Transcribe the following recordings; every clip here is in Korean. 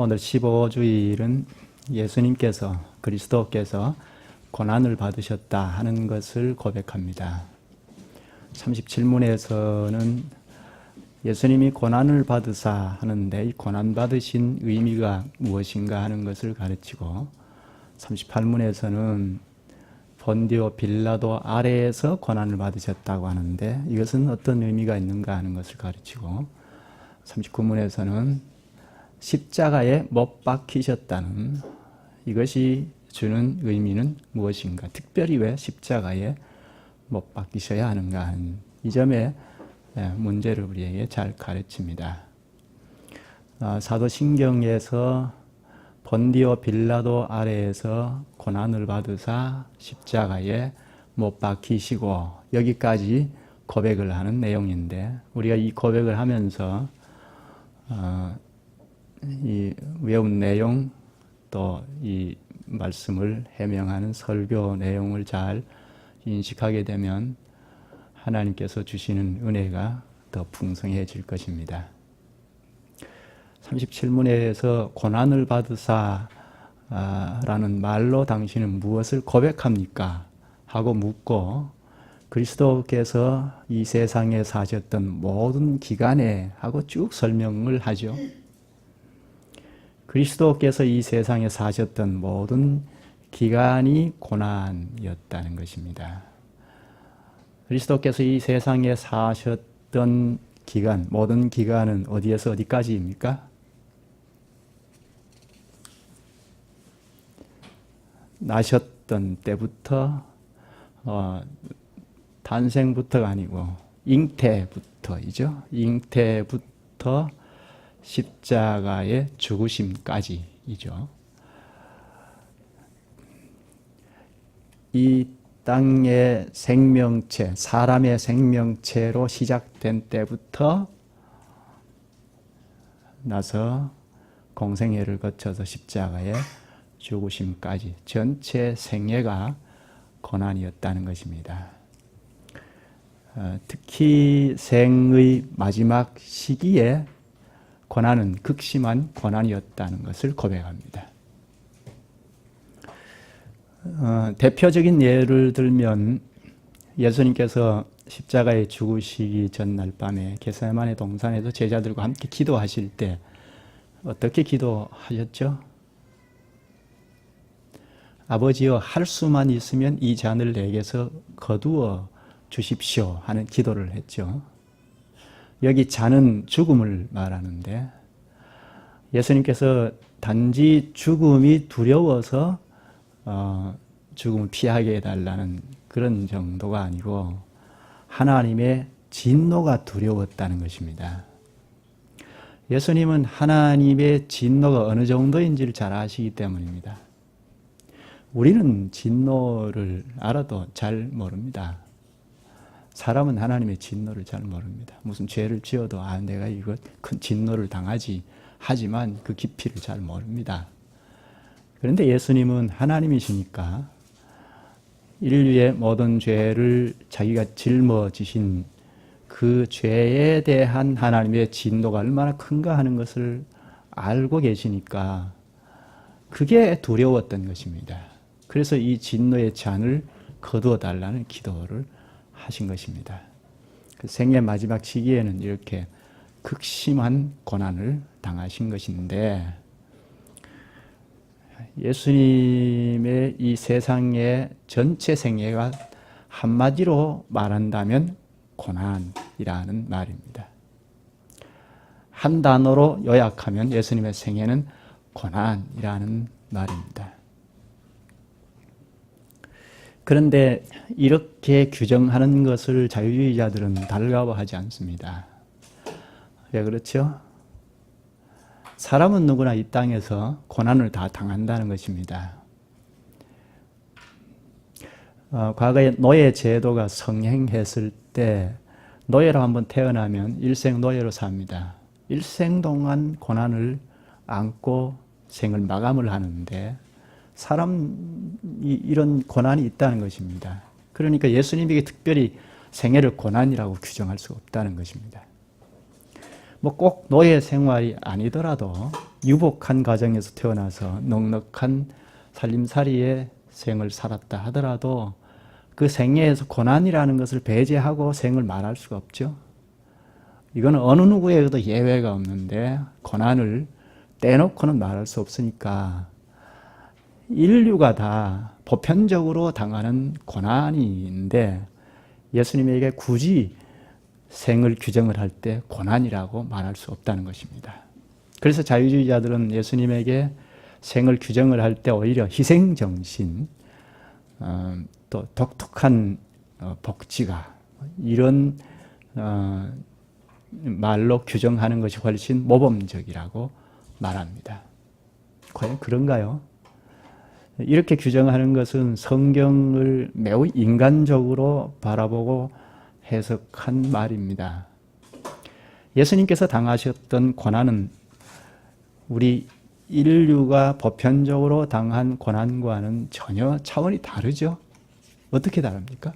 오늘 15주일은 예수님께서 그리스도께서 고난을 받으셨다 하는 것을 고백합니다. 37문에서는 예수님이 고난을 받으사 하는데 이 고난 받으신 의미가 무엇인가 하는 것을 가르치고 38문에서는 본디오 빌라도 아래에서 고난을 받으셨다고 하는데 이것은 어떤 의미가 있는가 하는 것을 가르치고 39문에서는 십자가에 못 박히셨다는 이것이 주는 의미는 무엇인가, 특별히 왜 십자가에 못 박히셔야 하는가 하는 이 점에 문제를 우리에게 잘 가르칩니다. 사도신경에서 본디오 빌라도 아래에서 고난을 받으사 십자가에 못 박히시고 여기까지 고백을 하는 내용인데 우리가 이 고백을 하면서 이 외운 내용 또 이 말씀을 해명하는 설교 내용을 잘 인식하게 되면 하나님께서 주시는 은혜가 더 풍성해질 것입니다. 37문에서 고난을 받으사 라는 말로 당신은 무엇을 고백합니까? 하고 묻고 그리스도께서 이 세상에 사셨던 모든 기간에 하고 쭉 설명을 하죠. 그리스도께서 이 세상에 사셨던 모든 기간이 고난이었다는 것입니다. 그리스도께서 이 세상에 사셨던 기간, 모든 기간은 어디에서 어디까지입니까? 나셨던 때부터 탄생부터가 아니고 잉태부터이죠. 잉태부터 십자가의 죽으심까지이죠. 이 땅의 생명체, 사람의 생명체로 시작된 때부터 나서 공생애를 거쳐서 십자가의 죽으심까지 전체 생애가 고난이었다는 것입니다. 특히 생의 마지막 시기에 고난은 극심한 고난이었다는 것을 고백합니다. 대표적인 예를 들면 예수님께서 십자가에 죽으시기 전날 밤에 겟세마네 동산에서 제자들과 함께 기도하실 때 어떻게 기도하셨죠? 아버지여, 할 수만 있으면 이 잔을 내게서 거두어 주십시오 하는 기도를 했죠. 여기 잔은 죽음을 말하는데 예수님께서 단지 죽음이 두려워서 죽음을 피하게 해달라는 그런 정도가 아니고 하나님의 진노가 두려웠다는 것입니다. 예수님은 하나님의 진노가 어느 정도인지를 잘 아시기 때문입니다. 우리는 진노를 알아도 잘 모릅니다. 사람은 하나님의 진노를 잘 모릅니다. 무슨 죄를 지어도 내가 이거 큰 진노를 당하지 하지만 그 깊이를 잘 모릅니다. 그런데 예수님은 하나님이시니까 인류의 모든 죄를 자기가 짊어지신 그 죄에 대한 하나님의 진노가 얼마나 큰가 하는 것을 알고 계시니까 그게 두려웠던 것입니다. 그래서 이 진노의 잔을 거두어 달라는 기도를 하신 것입니다. 그 생애 마지막 시기에는 이렇게 극심한 고난을 당하신 것인데 예수님의 이 세상의 전체 생애가 한마디로 말한다면 고난이라는 말입니다. 한 단어로 요약하면 예수님의 생애는 고난이라는 말입니다. 그런데 이렇게 규정하는 것을 자유주의자들은 달가워하지 않습니다. 왜 그렇죠? 사람은 누구나 이 땅에서 고난을 다 당한다는 것입니다. 과거에 노예 제도가 성행했을 때 노예로 한번 태어나면 일생 노예로 삽니다. 일생 동안 고난을 안고 생을 마감을 하는데 사람이 이런 고난이 있다는 것입니다. 그러니까 예수님에게 특별히 생애를 고난이라고 규정할 수가 없다는 것입니다. 뭐 꼭 노예 생활이 아니더라도 유복한 가정에서 태어나서 넉넉한 살림살이의 생을 살았다 하더라도 그 생애에서 고난이라는 것을 배제하고 생을 말할 수가 없죠. 이거는 어느 누구에게도 예외가 없는데 고난을 떼놓고는 말할 수 없으니까 인류가 다 보편적으로 당하는 고난인데 예수님에게 굳이 생을 규정을 할 때 고난이라고 말할 수 없다는 것입니다. 그래서 자유주의자들은 예수님에게 생을 규정을 할 때 오히려 희생정신, 또 독특한 복지가 이런 말로 규정하는 것이 훨씬 모범적이라고 말합니다. 과연 그런가요? 이렇게 규정하는 것은 성경을 매우 인간적으로 바라보고 해석한 말입니다. 예수님께서 당하셨던 고난은 우리 인류가 보편적으로 당한 고난과는 전혀 차원이 다르죠. 어떻게 다릅니까?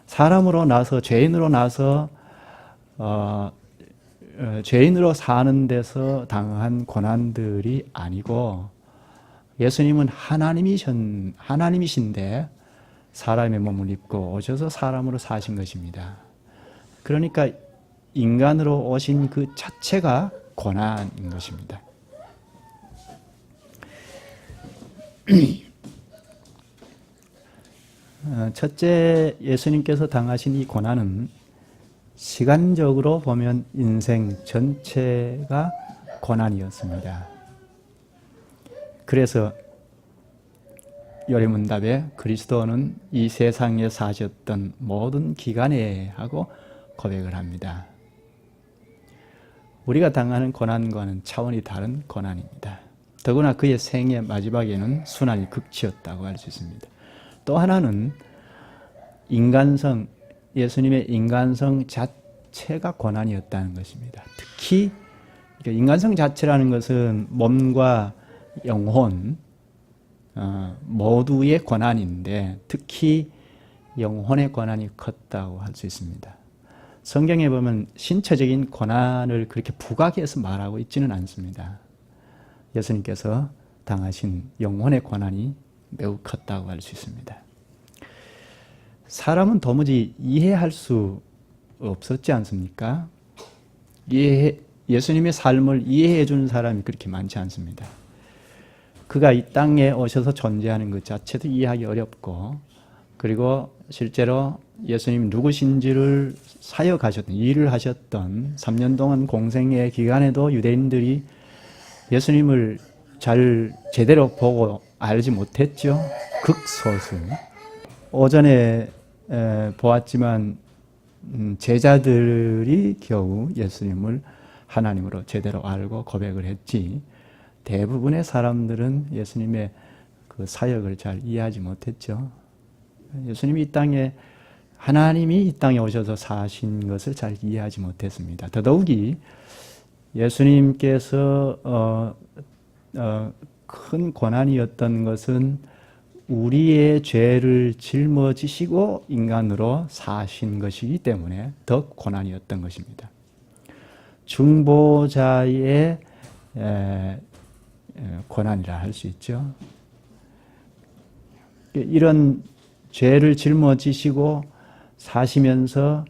사람으로 나서 죄인으로 나서 죄인으로 사는 데서 당한 고난들이 아니고 예수님은 하나님이신데 사람의 몸을 입고 오셔서 사람으로 사신 것입니다. 그러니까 인간으로 오신 그 자체가 고난인 것입니다. 첫째, 예수님께서 당하신 이 고난은 시간적으로 보면 인생 전체가 고난이었습니다. 그래서 요리문답에 그리스도는 이 세상에 사셨던 모든 기간에 하고 고백을 합니다. 우리가 당하는 고난과는 차원이 다른 고난입니다. 더구나 그의 생의 마지막에는 순환이 극치였다고 할 수 있습니다. 또 하나는 인간성, 예수님의 인간성 자체가 고난이었다는 것입니다. 특히 인간성 자체라는 것은 몸과 영혼 모두의 고난인데 특히 영혼의 고난이 컸다고 할 수 있습니다. 성경에 보면 신체적인 고난을 그렇게 부각해서 말하고 있지는 않습니다. 예수님께서 당하신 영혼의 고난이 매우 컸다고 할 수 있습니다. 사람은 도무지 이해할 수 없었지 않습니까? 예수님의 삶을 이해해 주는 사람이 그렇게 많지 않습니다. 그가 이 땅에 오셔서 존재하는 것 자체도 이해하기 어렵고, 그리고 실제로 예수님 누구신지를 사역하셨던, 일을 하셨던 3년 동안 공생의 기간에도 유대인들이 예수님을 잘 제대로 보고 알지 못했죠. 극소수. 오전에 보았지만 제자들이 겨우 예수님을 하나님으로 제대로 알고 고백을 했지, 대부분의 사람들은 예수님의 그 사역을 잘 이해하지 못했죠. 예수님이 이 땅에, 하나님이 이 땅에 오셔서 사신 것을 잘 이해하지 못했습니다. 더더욱이 예수님께서 큰 고난이었던 것은 우리의 죄를 짊어지시고 인간으로 사신 것이기 때문에 더 고난이었던 것입니다. 중보자의 고난이라 할 수 있죠. 이런 죄를 짊어지시고 사시면서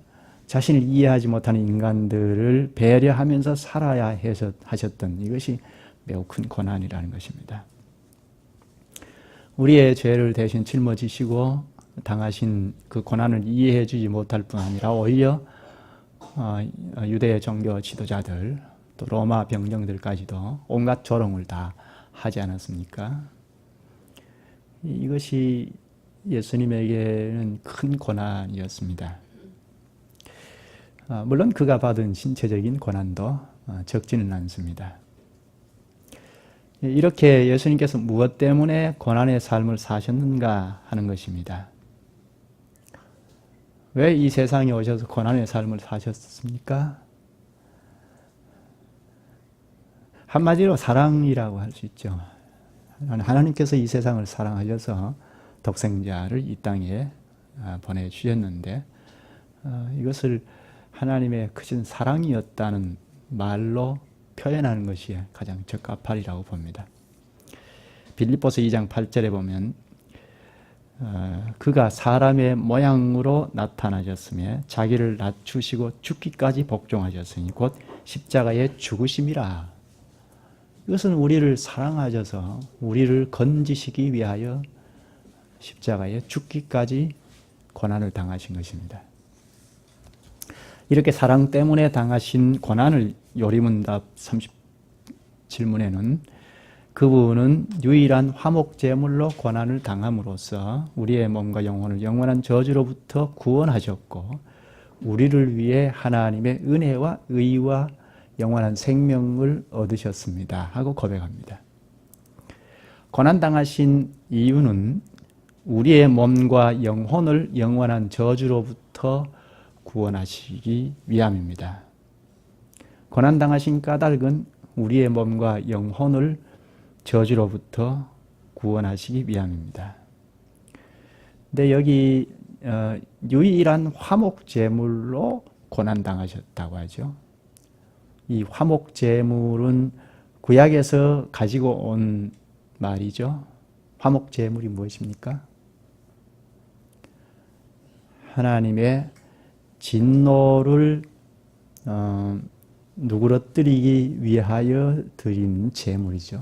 자신을 이해하지 못하는 인간들을 배려하면서 살아야 하셨던 이것이 매우 큰 고난이라는 것입니다. 우리의 죄를 대신 짊어지시고 당하신 그 고난을 이해해 주지 못할 뿐 아니라 오히려 유대 종교 지도자들 또 로마 병정들까지도 온갖 조롱을 다 하지 않았습니까? 이것이 예수님에게는 큰 고난이었습니다. 물론 그가 받은 신체적인 고난도 적지는 않습니다. 이렇게 예수님께서 무엇 때문에 고난의 삶을 사셨는가 하는 것입니다. 왜 이 세상에 오셔서 고난의 삶을 사셨습니까? 한마디로 사랑이라고 할 수 있죠. 하나님께서 이 세상을 사랑하셔서 독생자를 이 땅에 보내주셨는데 이것을 하나님의 크신 사랑이었다는 말로 표현하는 것이 가장 적합하리라고 봅니다. 빌립보서 2장 8절에 보면 그가 사람의 모양으로 나타나셨으며 자기를 낮추시고 죽기까지 복종하셨으니 곧 십자가의 죽으심이라. 이것은 우리를 사랑하셔서 우리를 건지시기 위하여 십자가에 죽기까지 고난을 당하신 것입니다. 이렇게 사랑 때문에 당하신 고난을 요리문답 37문에는 그분은 유일한 화목제물로 고난을 당함으로써 우리의 몸과 영혼을 영원한 저주로부터 구원하셨고 우리를 위해 하나님의 은혜와 의와 영원한 생명을 얻으셨습니다 하고 고백합니다. 고난당하신 이유는 우리의 몸과 영혼을 영원한 저주로부터 구원하시기 위함입니다. 고난당하신 까닭은 우리의 몸과 영혼을 저주로부터 구원하시기 위함입니다. 근데 여기 유일한 화목제물로 고난당하셨다고 하죠. 이 화목제물은 구약에서 가지고 온 말이죠. 화목제물이 무엇입니까? 하나님의 진노를 누그러뜨리기 위하여 드린 제물이죠.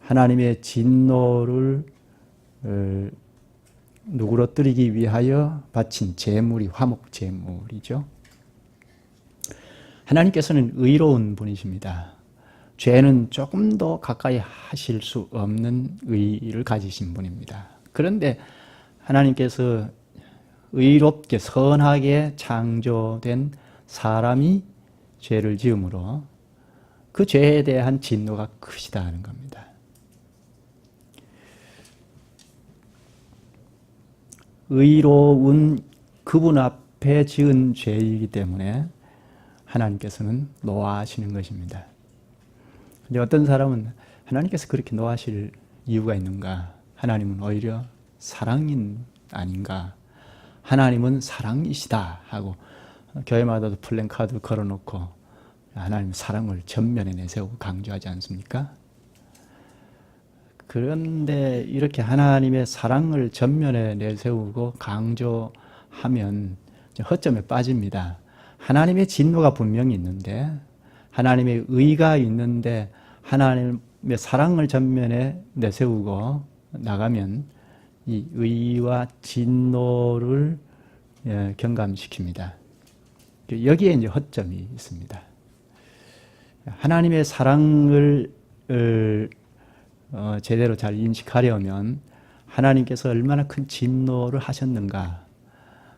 하나님의 진노를 누그러뜨리기 위하여 바친 제물이 화목제물이죠. 하나님께서는 의로운 분이십니다. 죄는 조금 더 가까이 하실 수 없는 의를 가지신 분입니다. 그런데 하나님께서 의롭게 선하게 창조된 사람이 죄를 지음으로 그 죄에 대한 진노가 크시다 하는 겁니다. 의로운 그분 앞에 지은 죄이기 때문에 하나님께서는 노하시는 것입니다. 근데 어떤 사람은 하나님께서 그렇게 노하실 이유가 있는가? 하나님은 오히려 사랑인 아닌가? 하나님은 사랑이시다 하고 교회마다도 플랜카드 걸어놓고 하나님 사랑을 전면에 내세우고 강조하지 않습니까? 그런데 이렇게 하나님의 사랑을 전면에 내세우고 강조하면 허점에 빠집니다. 하나님의 진노가 분명히 있는데 하나님의 의가 있는데 하나님의 사랑을 전면에 내세우고 나가면 이 의와 진노를 경감시킵니다. 여기에 이제 허점이 있습니다. 하나님의 사랑을 제대로 잘 인식하려면 하나님께서 얼마나 큰 진노를 하셨는가,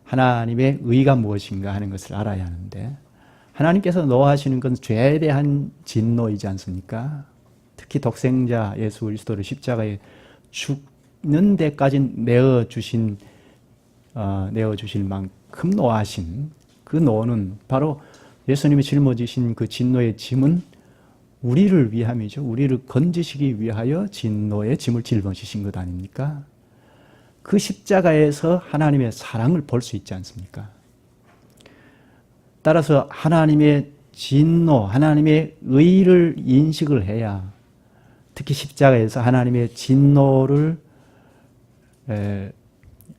하나님의 의가 무엇인가 하는 것을 알아야 하는데 하나님께서 노하시는 건 죄에 대한 진노이지 않습니까? 특히 독생자 예수 그리스도를 십자가에 죽는 데까지 내어주실 만큼 노하신 그 노는 바로 예수님이 짊어지신 그 진노의 짐은 우리를 위함이죠. 우리를 건지시기 위하여 진노의 짐을 짊어지신 것 아닙니까? 그 십자가에서 하나님의 사랑을 볼 수 있지 않습니까? 따라서 하나님의 진노, 하나님의 의를 인식을 해야 특히 십자가에서 하나님의 진노를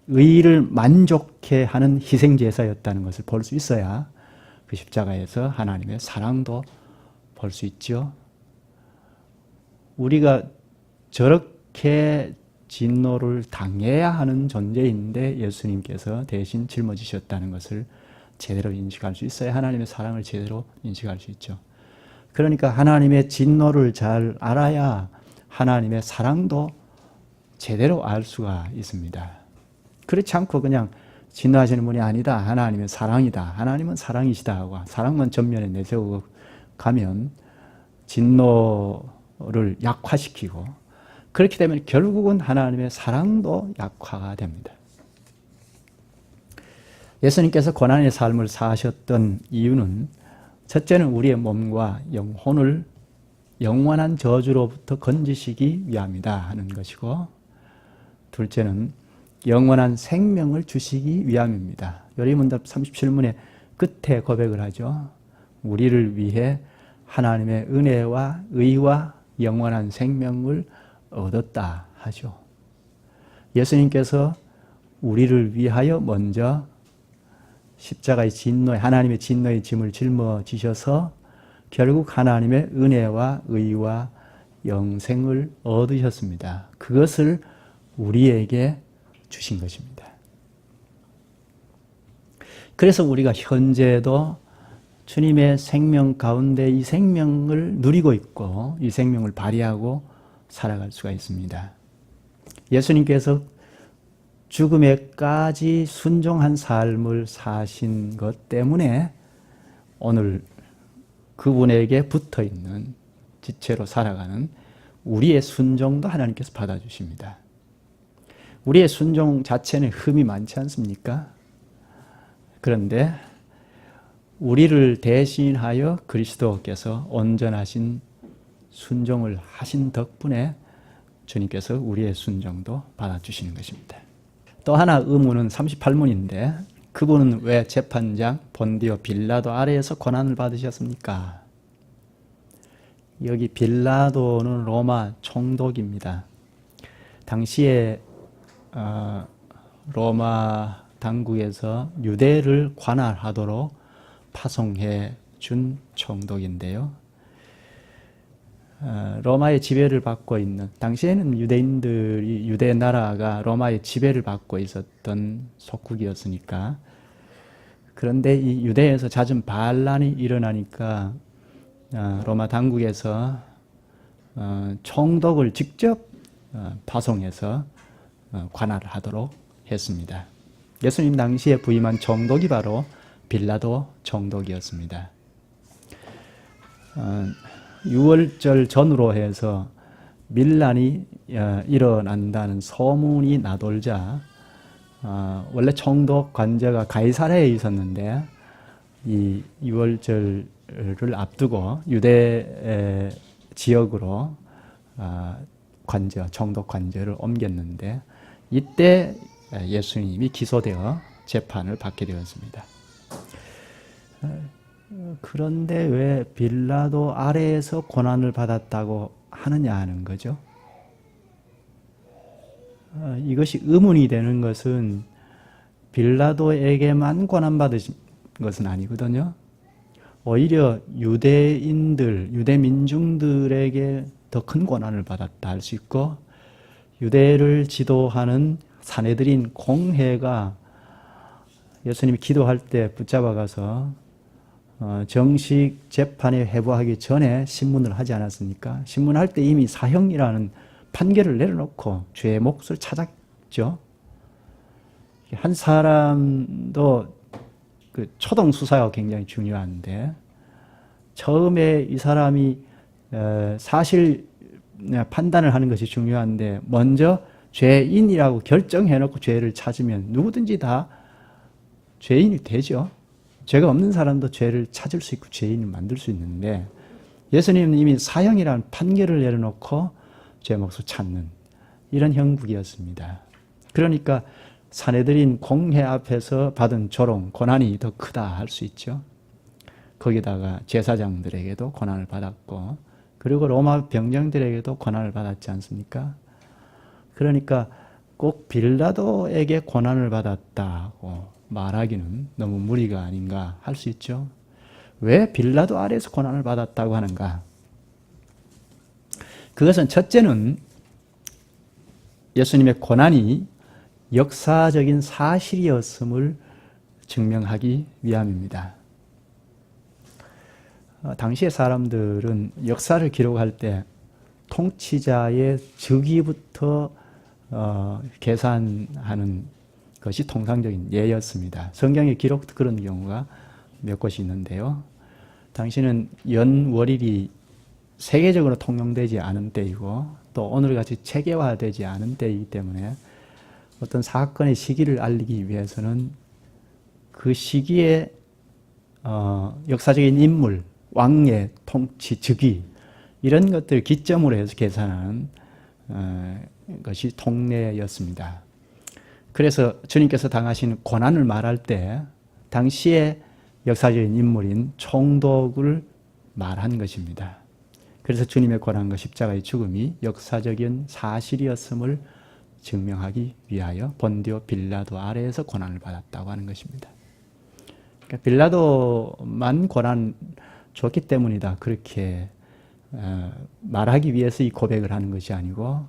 의를 만족해 하는 희생제사였다는 것을 볼 수 있어야 그 십자가에서 하나님의 사랑도 볼 수 있죠. 우리가 저렇게 진노를 당해야 하는 존재인데 예수님께서 대신 짊어지셨다는 것을 제대로 인식할 수 있어야 하나님의 사랑을 제대로 인식할 수 있죠. 그러니까 하나님의 진노를 잘 알아야 하나님의 사랑도 제대로 알 수가 있습니다. 그렇지 않고 그냥 진노하시는 분이 아니다, 하나님의 사랑이다, 하나님은 사랑이시다 하고 사랑만 전면에 내세우고 가면 진노를 약화시키고 그렇게 되면 결국은 하나님의 사랑도 약화가 됩니다. 예수님께서 고난의 삶을 사셨던 이유는 첫째는 우리의 몸과 영혼을 영원한 저주로부터 건지시기 위함이다 하는 것이고, 둘째는 영원한 생명을 주시기 위함입니다. 요리문답 37문에 끝에 고백을 하죠. 우리를 위해 하나님의 은혜와 의와 영원한 생명을 얻었다 하죠. 예수님께서 우리를 위하여 먼저 십자가의 진노에, 하나님의 진노의 짐을 짊어지셔서 결국 하나님의 은혜와 의와 영생을 얻으셨습니다. 그것을 우리에게 주신 것입니다. 그래서 우리가 현재도 주님의 생명 가운데 이 생명을 누리고 있고 이 생명을 발휘하고 살아갈 수가 있습니다. 예수님께서 죽음에까지 순종한 삶을 사신 것 때문에 오늘 그분에게 붙어있는 지체로 살아가는 우리의 순종도 하나님께서 받아주십니다. 우리의 순종 자체는 흠이 많지 않습니까? 그런데 우리를 대신하여 그리스도께서 온전하신 순종을 하신 덕분에 주님께서 우리의 순종도 받아주시는 것입니다. 또 하나 의문은 38문인데 그분은 왜 재판장 본디오 빌라도 아래에서 고난을 받으셨습니까? 여기 빌라도는 로마 총독입니다. 당시에 로마 당국에서 유대를 관할하도록 파송해 준 총독인데요. 로마의 지배를 받고 있는, 당시에는 유대인들이, 유대 나라가 로마의 지배를 받고 있었던 속국이었으니까. 그런데 이 유대에서 잦은 반란이 일어나니까 로마 당국에서 총독을 직접 파송해서 관할을 하도록 했습니다. 예수님 당시에 부임한 총독이 바로 빌라도 총독이었습니다. 6월절 전후로 해서 밀란이 일어난다는 소문이 나돌자 원래 총독 관저가 가이사랴에 있었는데 이 6월절을 앞두고 유대 지역으로 관저, 총독 관저를 옮겼는데 이때 예수님이 기소되어 재판을 받게 되었습니다. 그런데 왜 빌라도 아래에서 고난을 받았다고 하느냐 하는 거죠. 이것이 의문이 되는 것은 빌라도에게만 고난받은 것은 아니거든요. 오히려 유대인들, 유대 민중들에게 더 큰 고난을 받았다 할 수 있고 유대를 지도하는 사내들인 공회가 예수님이 기도할 때 붙잡아가서 정식 재판에 회부하기 전에 신문을 하지 않았습니까? 신문할 때 이미 사형이라는 판결을 내려놓고 죄의 몫을 찾았죠. 한 사람도 그 초동 수사가 굉장히 중요한데 처음에 이 사람이 사실 판단을 하는 것이 중요한데 먼저 죄인이라고 결정해놓고 죄를 찾으면 누구든지 다 죄인이 되죠. 죄가 없는 사람도 죄를 찾을 수 있고 죄인을 만들 수 있는데 예수님은 이미 사형이라는 판결을 내려놓고 죄 몫을 찾는 이런 형국이었습니다. 그러니까 사내들인 공회 앞에서 받은 조롱, 고난이 더 크다 할 수 있죠. 거기다가 제사장들에게도 고난을 받았고 그리고 로마 병정들에게도 고난을 받았지 않습니까? 그러니까 꼭 빌라도에게 고난을 받았다고 말하기는 너무 무리가 아닌가 할 수 있죠. 왜 빌라도 아래에서 고난을 받았다고 하는가? 그것은 첫째는 예수님의 고난이 역사적인 사실이었음을 증명하기 위함입니다. 당시의 사람들은 역사를 기록할 때 통치자의 즉위부터 계산하는 것이 통상적인 예였습니다. 성경의 기록도 그런 경우가 몇 곳이 있는데요. 당시는 연월일이 세계적으로 통용되지 않은 때이고 또 오늘같이 체계화되지 않은 때이기 때문에 어떤 사건의 시기를 알리기 위해서는 그 시기에 역사적인 인물, 왕의 통치, 즉위 이런 것들을 기점으로 해서 계산하는 것이 통례였습니다. 그래서 주님께서 당하신 고난을 말할 때 당시에 역사적인 인물인 총독을 말한 것입니다. 그래서 주님의 고난과 십자가의 죽음이 역사적인 사실이었음을 증명하기 위하여 본디오 빌라도 아래에서 고난을 받았다고 하는 것입니다. 그러니까 빌라도만 고난 줬기 때문이다 그렇게 말하기 위해서 이 고백을 하는 것이 아니고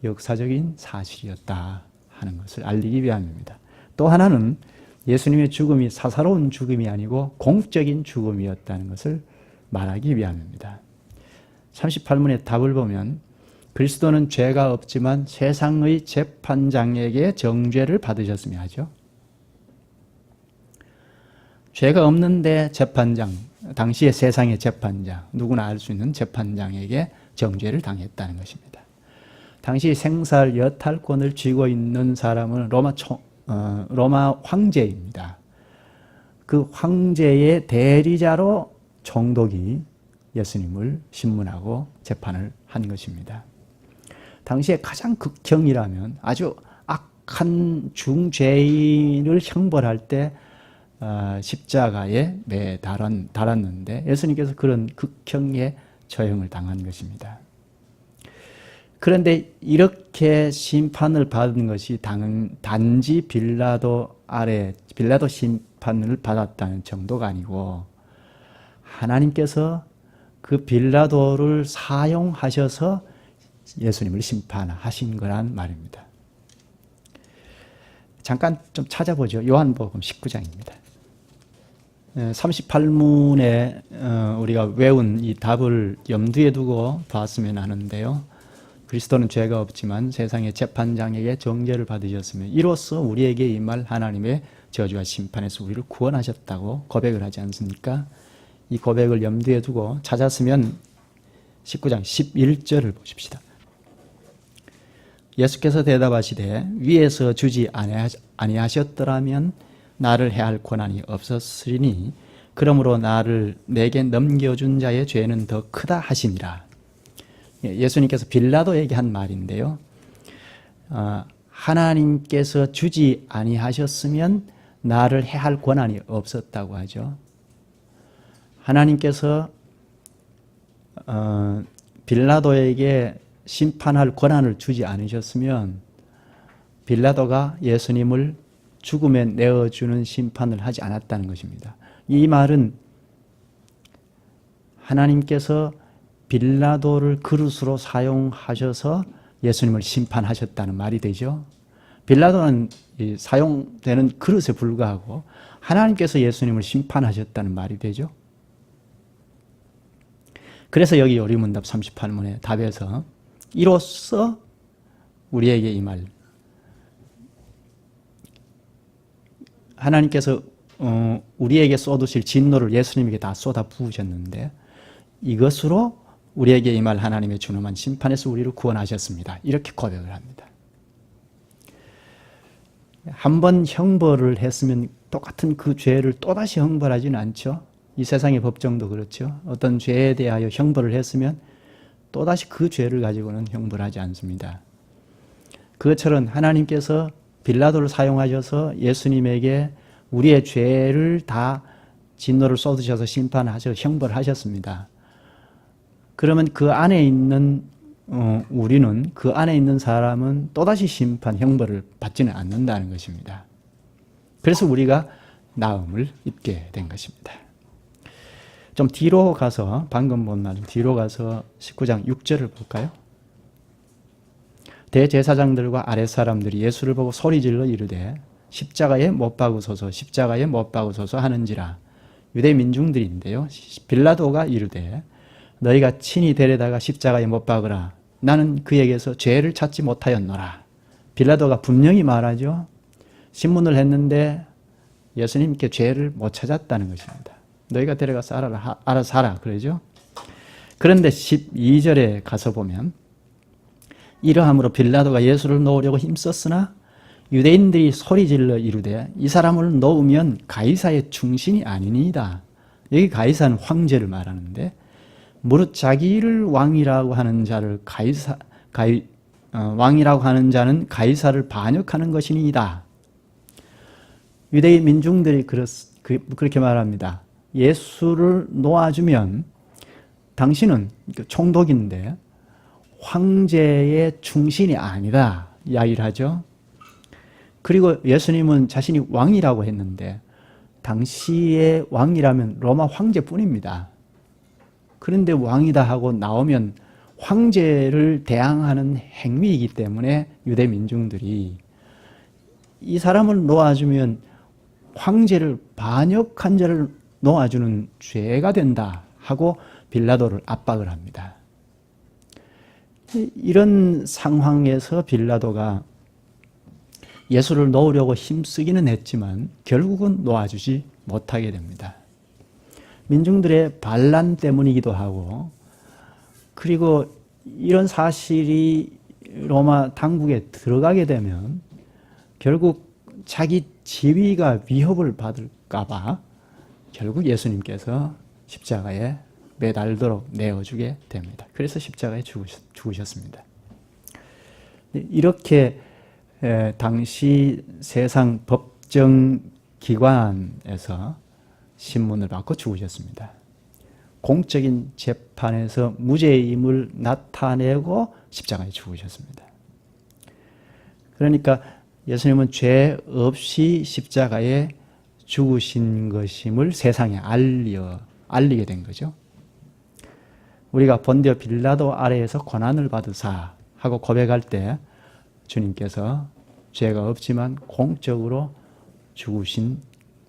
역사적인 사실이었다 하는 것을 알리기 위함입니다. 또 하나는 예수님의 죽음이 사사로운 죽음이 아니고 공적인 죽음이었다는 것을 말하기 위함입니다. 38문의 답을 보면 그리스도는 죄가 없지만 세상의 재판장에게 정죄를 받으셨으며 하죠. 죄가 없는데 재판장, 당시의 세상의 재판장, 누구나 알 수 있는 재판장에게 정죄를 당했다는 것입니다. 당시 생살 여탈권을 쥐고 있는 사람은 로마 황제입니다. 그 황제의 대리자로 총독이 예수님을 신문하고 재판을 한 것입니다. 당시에 가장 극형이라면 아주 악한 중죄인을 형벌할 때 십자가에 매 달았는데 예수님께서 그런 극형의 처형을 당한 것입니다. 그런데 이렇게 심판을 받은 것이 단지 빌라도 심판을 받았다는 정도가 아니고 하나님께서 그 빌라도를 사용하셔서 예수님을 심판하신 거란 말입니다. 잠깐 좀 찾아보죠. 요한복음 19장입니다. 38문에 우리가 외운 이 답을 염두에 두고 봤으면 하는데요. 그리스도는 죄가 없지만 세상의 재판장에게 정죄를 받으셨으며 이로써 우리에게 임할 하나님의 저주와 심판에서 우리를 구원하셨다고 고백을 하지 않습니까? 이 고백을 염두에 두고 찾았으면 19장 11절을 보십시다. 예수께서 대답하시되 위에서 주지 아니하셨더라면 나를 해할 권한이 없었으리니 그러므로 나를 내게 넘겨준 자의 죄는 더 크다 하시니라. 예수님께서 빌라도에게 한 말인데요. 하나님께서 주지 아니하셨으면 나를 해할 권한이 없었다고 하죠. 하나님께서 빌라도에게 심판할 권한을 주지 않으셨으면 빌라도가 예수님을 죽음에 내어주는 심판을 하지 않았다는 것입니다. 이 말은 하나님께서 빌라도를 그릇으로 사용하셔서 예수님을 심판하셨다는 말이 되죠. 빌라도는 사용되는 그릇에 불과하고 하나님께서 예수님을 심판하셨다는 말이 되죠. 그래서 여기 요리문답 38문의 답에서 이로써 우리에게 임할 하나님께서 우리에게 쏟으실 진노를 예수님에게 다 쏟아 부으셨는데 이것으로 우리에게 임할 하나님의 준엄한 심판에서 우리를 구원하셨습니다. 이렇게 고백을 합니다. 한 번 형벌을 했으면 똑같은 그 죄를 또다시 형벌하지는 않죠. 이 세상의 법정도 그렇죠. 어떤 죄에 대하여 형벌을 했으면 또다시 그 죄를 가지고는 형벌하지 않습니다. 그것처럼 하나님께서 빌라도를 사용하셔서 예수님에게 우리의 죄를 다 진노를 쏟으셔서 심판하셔서 형벌하셨습니다. 그러면 그 안에 있는 우리는 그 안에 있는 사람은 또다시 심판, 형벌을 받지는 않는다는 것입니다. 그래서 우리가 나음을 입게 된 것입니다. 좀 뒤로 가서 방금 본 말 뒤로 가서 19장 6절을 볼까요? 대제사장들과 아랫사람들이 예수를 보고 소리질러 이르되 십자가에 못 박으소서 십자가에 못 박으소서 하는지라. 유대 민중들인데요. 빌라도가 이르되 너희가 친히 데려다가 십자가에 못 박으라. 나는 그에게서 죄를 찾지 못하였노라. 빌라도가 분명히 말하죠. 신문을 했는데 예수님께 죄를 못 찾았다는 것입니다. 너희가 데려가서 알아서 하라 그러죠. 그런데 12절에 가서 보면 이러함으로 빌라도가 예수를 놓으려고 힘썼으나 유대인들이 소리질러 이르되 이 사람을 놓으면 가이사의 충신이 아니니이다. 여기 가이사는 황제를 말하는데 무릇 자기를 왕이라고 하는 자를 왕이라고 하는 그것을 반역하는 것이니이다. 유대인 민중들이 그렇게 말합니다. 예수를 놓아주면 당신은 총독인데 황제의 충신이 아니다 이야기를 하죠. 그리고 예수님은 자신이 왕이라고 했는데 당시의 왕이라면 로마 황제뿐입니다. 그런데 왕이다 하고 나오면 황제를 대항하는 행위이기 때문에 유대 민중들이 이 사람을 놓아주면 황제를 반역한 자를 놓아주는 죄가 된다 하고 빌라도를 압박을 합니다. 이런 상황에서 빌라도가 예수를 놓으려고 힘쓰기는 했지만 결국은 놓아주지 못하게 됩니다. 민중들의 반란 때문이기도 하고, 그리고 이런 사실이 로마 당국에 들어가게 되면 결국 자기 지위가 위협을 받을까봐 결국 예수님께서 십자가에 매달도록 내어주게 됩니다. 그래서 십자가에 죽으셨습니다. 이렇게 당시 세상 법정기관에서 신문을 받고 죽으셨습니다. 공적인 재판에서 무죄임을 나타내고 십자가에 죽으셨습니다. 그러니까 예수님은 죄 없이 십자가에 죽으신 것임을 세상에 알리게 된 거죠. 우리가 본디오 빌라도 아래에서 고난을 받으사 하고 고백할 때 주님께서 죄가 없지만 공적으로 죽으신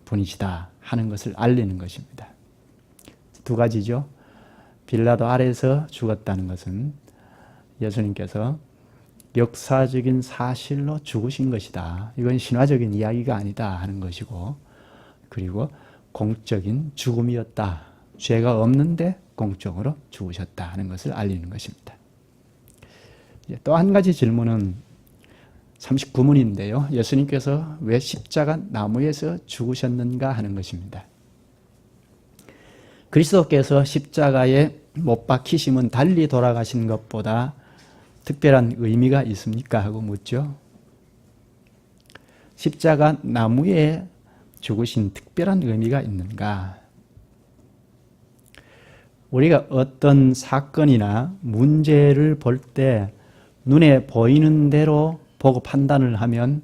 분이시다 하는 것을 알리는 것입니다. 두 가지죠. 빌라도 아래에서 죽었다는 것은 예수님께서 역사적인 사실로 죽으신 것이다. 이건 신화적인 이야기가 아니다 하는 것이고, 그리고 공적인 죽음이었다. 죄가 없는데 공적으로 죽으셨다 하는 것을 알리는 것입니다. 또 한 가지 질문은 39문인데요. 예수님께서 왜 십자가 나무에서 죽으셨는가 하는 것입니다. 그리스도께서 십자가에 못 박히심은 달리 돌아가신 것보다 특별한 의미가 있습니까? 하고 묻죠. 십자가 나무에 죽으신 특별한 의미가 있는가? 우리가 어떤 사건이나 문제를 볼 때 눈에 보이는 대로 보고 판단을 하면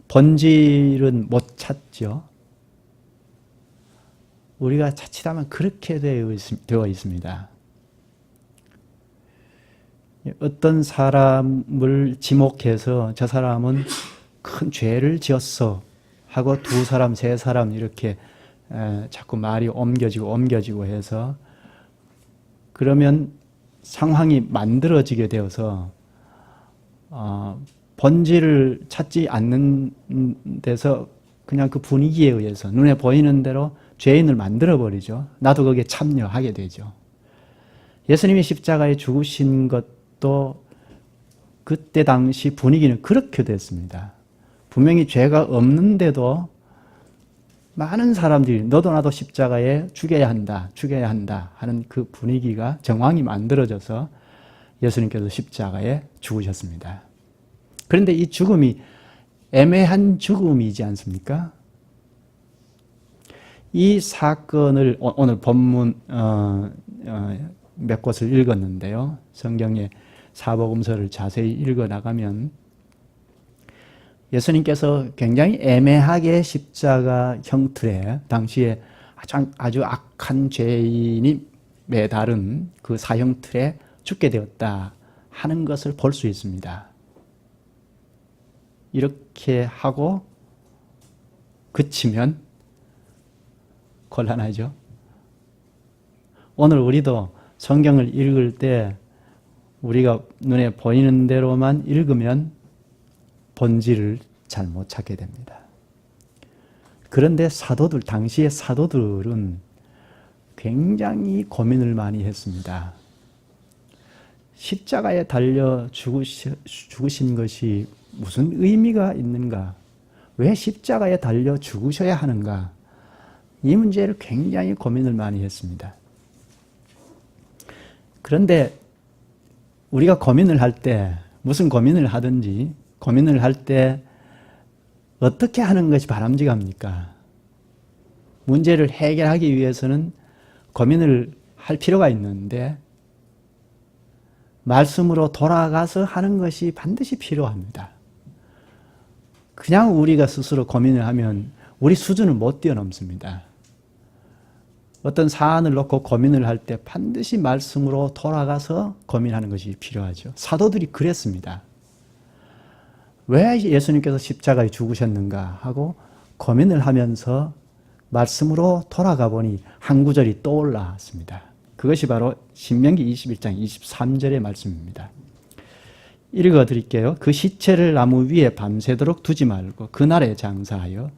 본질은 못 찾죠. 우리가 자칫하면 그렇게 되어 있습니다. 어떤 사람을 지목해서 저 사람은 큰 죄를 지었어 하고 두 사람, 세 사람 이렇게 자꾸 말이 옮겨지고 해서 그러면 상황이 만들어지게 되어서 본질을 찾지 않는 데서 그냥 그 분위기에 의해서 눈에 보이는 대로 죄인을 만들어버리죠. 나도 거기에 참여하게 되죠. 예수님이 십자가에 죽으신 것도 그때 당시 분위기는 그렇게 됐습니다. 분명히 죄가 없는데도 많은 사람들이 너도 나도 십자가에 죽여야 한다 하는 그 분위기가 정황이 만들어져서 예수님께서 십자가에 죽으셨습니다. 그런데 이 죽음이 애매한 죽음이지 않습니까? 이 사건을 오늘 본문 몇 곳을 읽었는데요. 성경의 사복음서를 자세히 읽어나가면 예수님께서 굉장히 애매하게 십자가 형틀에 당시에 아주 악한 죄인이 매달은 그 사형틀에 죽게 되었다 하는 것을 볼 수 있습니다. 이렇게 하고 그치면 곤란하죠. 오늘 우리도 성경을 읽을 때 우리가 눈에 보이는 대로만 읽으면 본질을 잘 못 찾게 됩니다. 그런데 당시의 사도들은 굉장히 고민을 많이 했습니다. 십자가에 달려 죽으신 것이 무슨 의미가 있는가? 왜 십자가에 달려 죽으셔야 하는가? 이 문제를 굉장히 고민을 많이 했습니다. 그런데 우리가 고민을 할 때, 무슨 고민을 하든지 고민을 할 때 어떻게 하는 것이 바람직합니까? 문제를 해결하기 위해서는 고민을 할 필요가 있는데 말씀으로 돌아가서 하는 것이 반드시 필요합니다. 그냥 우리가 스스로 고민을 하면 우리 수준을 못 뛰어넘습니다. 어떤 사안을 놓고 고민을 할 때 반드시 말씀으로 돌아가서 고민하는 것이 필요하죠. 사도들이 그랬습니다. 왜 예수님께서 십자가에 죽으셨는가 하고 고민을 하면서 말씀으로 돌아가 보니 한 구절이 떠올랐습니다. 그것이 바로 신명기 21장 23절의 말씀입니다. 읽어드릴게요. 그 시체를 나무 위에 밤새도록 두지 말고 그날에 장사하여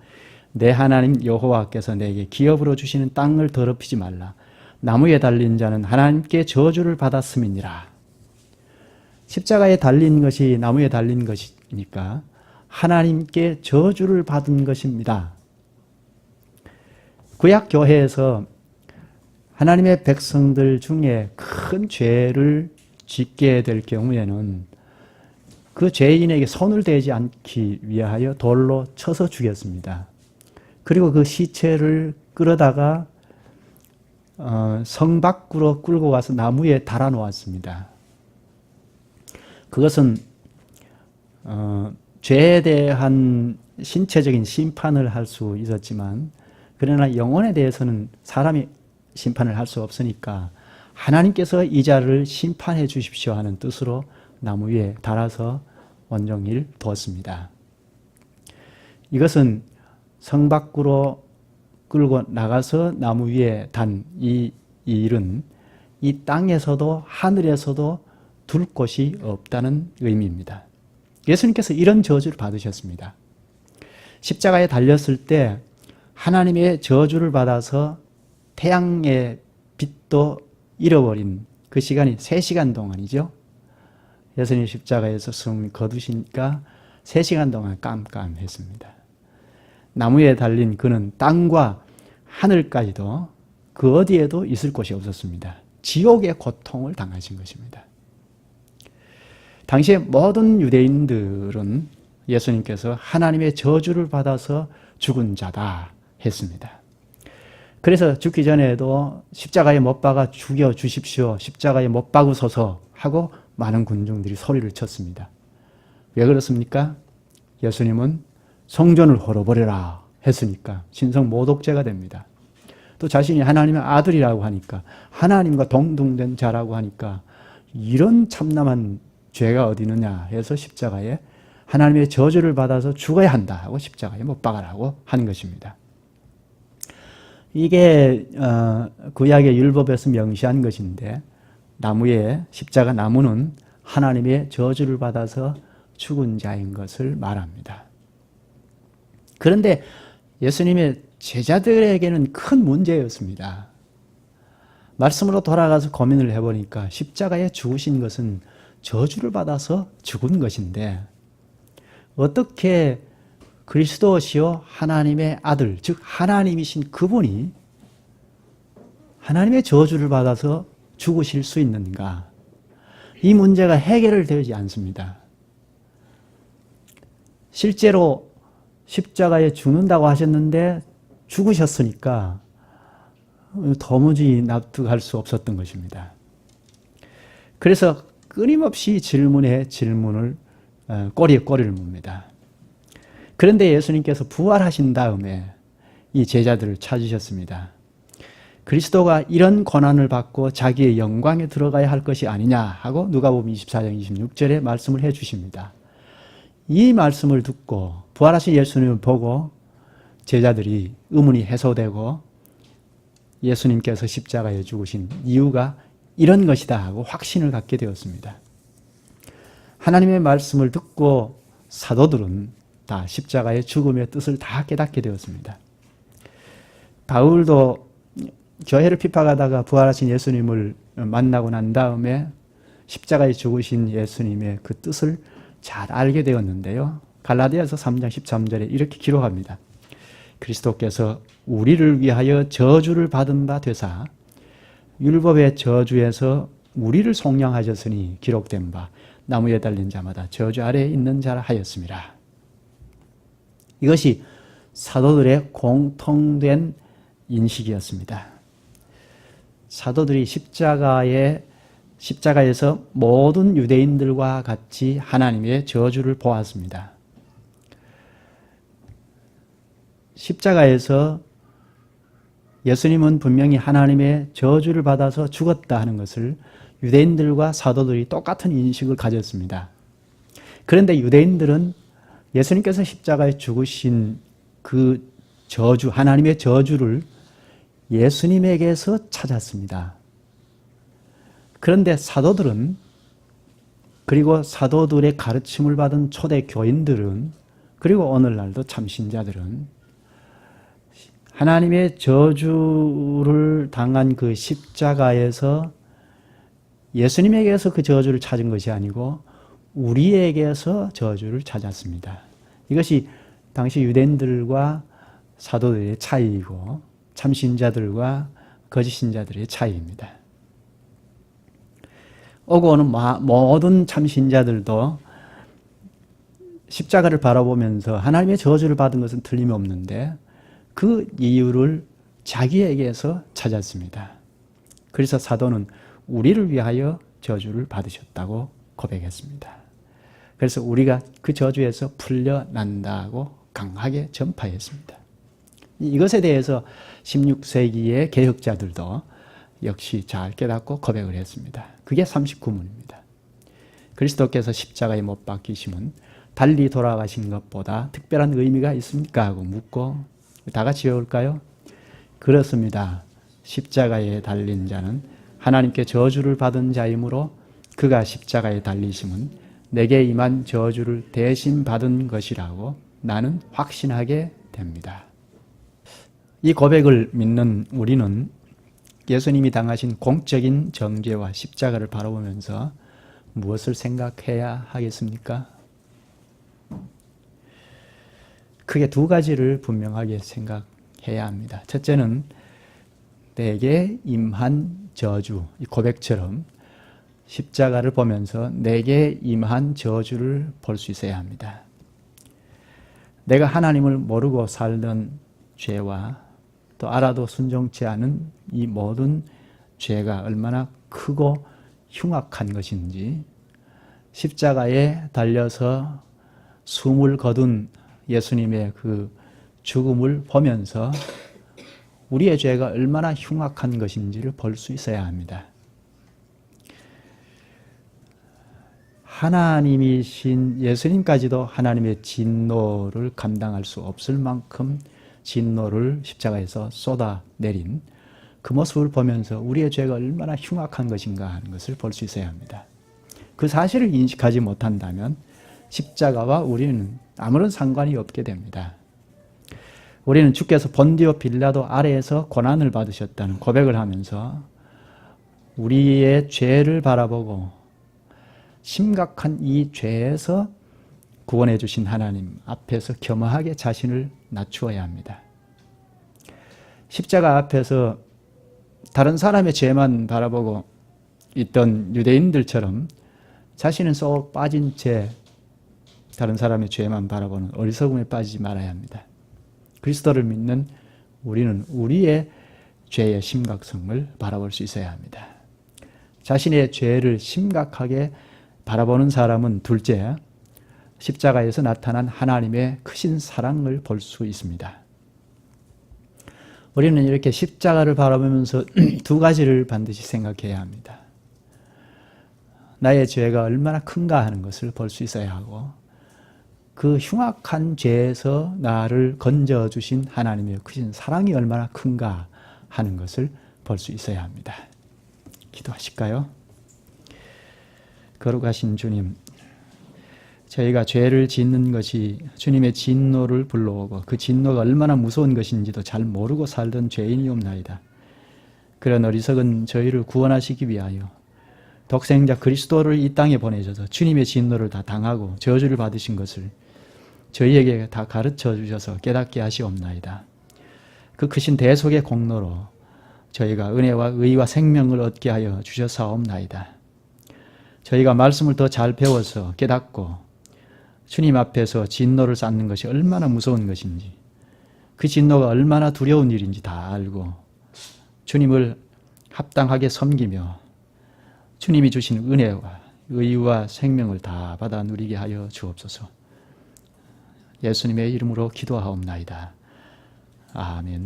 내 하나님 여호와께서 내게 기업으로 주시는 땅을 더럽히지 말라. 나무에 달린 자는 하나님께 저주를 받았음이니라. 십자가에 달린 것이 나무에 달린 것이니까 하나님께 저주를 받은 것입니다. 구약 교회에서 하나님의 백성들 중에 큰 죄를 짓게 될 경우에는 그 죄인에게 손을 대지 않기 위하여 돌로 쳐서 죽였습니다. 그리고 그 시체를 끌어다가 성 밖으로 끌고 가서 나무에 달아 놓았습니다. 그것은 죄에 대한 신체적인 심판을 할 수 있었지만 그러나 영혼에 대해서는 사람이 심판을 할 수 없으니까 하나님께서 이 자를 심판해 주십시오 하는 뜻으로 나무 위에 달아서 온종일 두었습니다. 이것은 성 밖으로 끌고 나가서 나무 위에 단 이 일은 이 땅에서도 하늘에서도 둘 곳이 없다는 의미입니다. 예수님께서 이런 저주를 받으셨습니다. 십자가에 달렸을 때 하나님의 저주를 받아서 태양의 빛도 잃어버린 그 시간이 3시간 동안이죠. 예수님 십자가에서 숨 거두시니까 3시간 동안 깜깜했습니다. 나무에 달린 그는 땅과 하늘까지도 그 어디에도 있을 곳이 없었습니다. 지옥의 고통을 당하신 것입니다. 당시에 모든 유대인들은 예수님께서 하나님의 저주를 받아서 죽은 자다 했습니다. 그래서 죽기 전에도 십자가에 못 박아 죽여 주십시오. 십자가에 못 박으소서 하고 많은 군중들이 소리를 쳤습니다. 왜 그렇습니까? 예수님은 성전을 헐어버려라 했으니까 신성 모독죄가 됩니다. 또 자신이 하나님의 아들이라고 하니까 하나님과 동등된 자라고 하니까 이런 참남한 죄가 어디 있느냐 해서 십자가에 하나님의 저주를 받아서 죽어야 한다 하고 십자가에 못 박아라고 하는 것입니다. 이게 구약의 율법에서 명시한 것인데 나무에 십자가 나무는 하나님의 저주를 받아서 죽은 자인 것을 말합니다. 그런데 예수님의 제자들에게는 큰 문제였습니다. 말씀으로 돌아가서 고민을 해보니까 십자가에 죽으신 것은 저주를 받아서 죽은 것인데 어떻게 그리스도시요 하나님의 아들, 즉 하나님이신 그분이 하나님의 저주를 받아서 죽으실 수 있는가? 이 문제가 해결되지 않습니다. 실제로 십자가에 죽는다고 하셨는데 죽으셨으니까 도무지 납득할 수 없었던 것입니다. 그래서 끊임없이 질문에 질문을 꼬리에 꼬리를 묻습니다. 그런데 예수님께서 부활하신 다음에 이 제자들을 찾으셨습니다. 그리스도가 이런 고난을 받고 자기의 영광에 들어가야 할 것이 아니냐 하고 누가복음 24장 26절에 말씀을 해 주십니다. 이 말씀을 듣고 부활하신 예수님을 보고 제자들이 의문이 해소되고 예수님께서 십자가에 죽으신 이유가 이런 것이다 하고 확신을 갖게 되었습니다. 하나님의 말씀을 듣고 사도들은 다 십자가의 죽음의 뜻을 다 깨닫게 되었습니다. 바울도 교회를 핍박하다가 부활하신 예수님을 만나고 난 다음에 십자가에 죽으신 예수님의 그 뜻을 잘 알게 되었는데요. 갈라디아서 3장 13절에 이렇게 기록합니다. 그리스도께서 우리를 위하여 저주를 받은 바 되사 율법의 저주에서 우리를 속량하셨으니 기록된 바 나무에 달린 자마다 저주 아래에 있는 자라 하였습니다. 이것이 사도들의 공통된 인식이었습니다. 사도들이 십자가에서 모든 유대인들과 같이 하나님의 저주를 보았습니다. 십자가에서 예수님은 분명히 하나님의 저주를 받아서 죽었다 하는 것을 유대인들과 사도들이 똑같은 인식을 가졌습니다. 그런데 유대인들은 예수님께서 십자가에 죽으신 그 저주, 하나님의 저주를 예수님에게서 찾았습니다. 그런데 사도들은, 그리고 사도들의 가르침을 받은 초대 교인들은, 그리고 오늘날도 참신자들은 하나님의 저주를 당한 그 십자가에서 예수님에게서 그 저주를 찾은 것이 아니고 우리에게서 저주를 찾았습니다. 이것이 당시 유대인들과 사도들의 차이이고 참신자들과 거짓신자들의 차이입니다. 오고 오는 모든 참신자들도 십자가를 바라보면서 하나님의 저주를 받은 것은 틀림없는데 그 이유를 자기에게서 찾았습니다. 그래서 사도는 우리를 위하여 저주를 받으셨다고 고백했습니다. 그래서 우리가 그 저주에서 풀려난다고 강하게 전파했습니다. 이것에 대해서 16세기의 개혁자들도 역시 잘 깨닫고 고백을 했습니다. 그게 39문입니다. 그리스도께서 십자가에 못 박히심은 달리 돌아가신 것보다 특별한 의미가 있습니까? 하고 묻고 다 같이 외울까요? 그렇습니다. 십자가에 달린 자는 하나님께 저주를 받은 자이므로 그가 십자가에 달리심은 내게 임한 저주를 대신 받은 것이라고 나는 확신하게 됩니다. 이 고백을 믿는 우리는 예수님이 당하신 공적인 정죄와 십자가를 바라보면서 무엇을 생각해야 하겠습니까? 크게 두 가지를 분명하게 생각해야 합니다. 첫째는 내게 임한 저주, 이 고백처럼 십자가를 보면서 내게 임한 저주를 볼 수 있어야 합니다. 내가 하나님을 모르고 살던 죄와 또 알아도 순종치 않은 이 모든 죄가 얼마나 크고 흉악한 것인지 십자가에 달려서 숨을 거둔 예수님의 그 죽음을 보면서 우리의 죄가 얼마나 흉악한 것인지를 볼 수 있어야 합니다. 하나님이신 예수님까지도 하나님의 진노를 감당할 수 없을 만큼 진노를 십자가에서 쏟아내린 그 모습을 보면서 우리의 죄가 얼마나 흉악한 것인가 하는 것을 볼 수 있어야 합니다. 그 사실을 인식하지 못한다면 십자가와 우리는 아무런 상관이 없게 됩니다. 우리는 주께서 본디오 빌라도 아래에서 고난을 받으셨다는 고백을 하면서 우리의 죄를 바라보고 심각한 이 죄에서 구원해 주신 하나님 앞에서 겸허하게 자신을 낮추어야 합니다. 십자가 앞에서 다른 사람의 죄만 바라보고 있던 유대인들처럼 자신은 쏙 빠진 채 다른 사람의 죄만 바라보는 어리석음에 빠지지 말아야 합니다. 그리스도를 믿는 우리는 우리의 죄의 심각성을 바라볼 수 있어야 합니다. 자신의 죄를 심각하게 바라보는 사람은 둘째, 십자가에서 나타난 하나님의 크신 사랑을 볼 수 있습니다. 우리는 이렇게 십자가를 바라보면서 두 가지를 반드시 생각해야 합니다. 나의 죄가 얼마나 큰가 하는 것을 볼 수 있어야 하고 그 흉악한 죄에서 나를 건져주신 하나님의 크신 사랑이 얼마나 큰가 하는 것을 볼 수 있어야 합니다. 기도하실까요? 거룩하신 주님, 저희가 죄를 짓는 것이 주님의 진노를 불러오고 그 진노가 얼마나 무서운 것인지도 잘 모르고 살던 죄인이옵나이다. 그런 어리석은 저희를 구원하시기 위하여 독생자 그리스도를 이 땅에 보내셔서 주님의 진노를 다 당하고 저주를 받으신 것을 저희에게 다 가르쳐 주셔서 깨닫게 하시옵나이다. 그 크신 대속의 공로로 저희가 은혜와 의와 생명을 얻게 하여 주셔사옵나이다. 저희가 말씀을 더 잘 배워서 깨닫고 주님 앞에서 진노를 쌓는 것이 얼마나 무서운 것인지 그 진노가 얼마나 두려운 일인지 다 알고 주님을 합당하게 섬기며 주님이 주신 은혜와 의와 생명을 다 받아 누리게 하여 주옵소서. 예수님의 이름으로 기도하옵나이다. 아멘.